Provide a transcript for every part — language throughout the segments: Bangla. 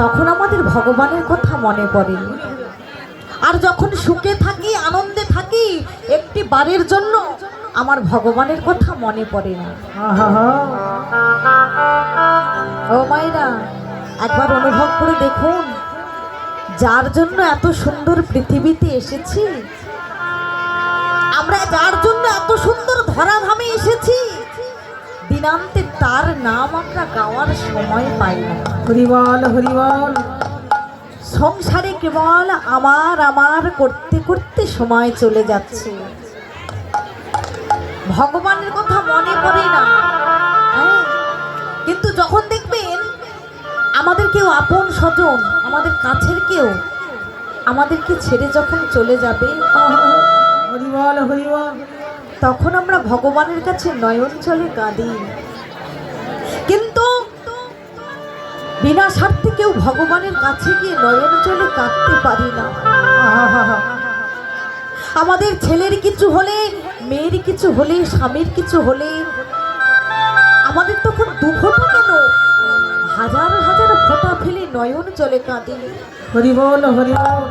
তখন আমাদের ভগবানের কথা মনে পড়ে। আর যখন সুখে থাকি, আনন্দে থাকি, একটি বারের জন্য আমার ভগবানের কথা মনে পড়ে না। ও মায়েরা, একবার অনুভব করে দেখুন, যার জন্য এত সুন্দর পৃথিবীতে এসেছি, আমরা যার জন্য এত সুন্দর ধরাধামে এসেছি, দিনান্তে তার নাম আমরা গাওয়ার সময় পাই না। হরিবল হরিবল। সংসারে কেবল আমার আমার করতে করতে সময় চলে যাচ্ছে, ভগবানের কথা মনে পড়ে না। কিন্তু যখন দেখবেন আমাদের কেউ আপন স্বজন, আমাদের কাছের কেউ আমাদেরকে ছেড়ে যখন চলে যাবে, হরিবল হরিবল, তখন আমরা ভগবানের কাছে নয়ন জলে কাঁদি। কিন্তু বিনা স্বার্থে কেউ ভগবানের কাছে গিয়ে নয়ন জলে কাঁদতে পারি না। আমাদের ছেলের কিছু হলে, মেয়ের কিছু হলে, স্বামীর কিছু হলে আমাদের তখন দু ফোঁটা কেন, হাজার হাজার ফোঁটা ফেলে নয়ন জলে কাঁদে। হরিবল হরিবল।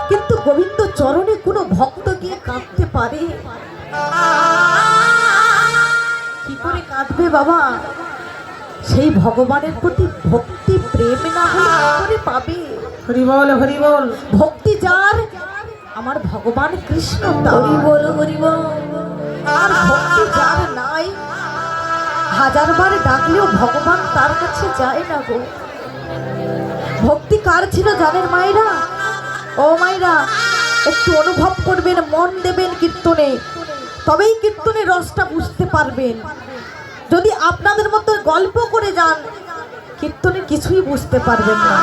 কিন্তু গোবিন্দ চরণে কোনো ভক্ত গিয়ে কাঁদতে পারে? কি করে কাঁদবে বাবা? সেই ভগবানের প্রতি ভক্তি প্রেম না হলে কি করে পাবে? হরিবল হরিবল। ভক্তি যার, আমার ভগবান কৃষ্ণ তার। হরিবল হরিবল। আর ভক্তি যার নাই, হাজারবার ডাকলেও ভগবান তার কাছে যায় না গো। ভক্তি কার ছিল জানেন মায়েরা? ও মায়েরা, একটু অনুভব করবেন, মন দেবেন কীর্তনে, তবেই কীর্তনের রসটা বুঝতে পারবেন। যদি আপনাদের মতো গল্প করে যান, কীর্তনে কিছুই বুঝতে পারবেন না।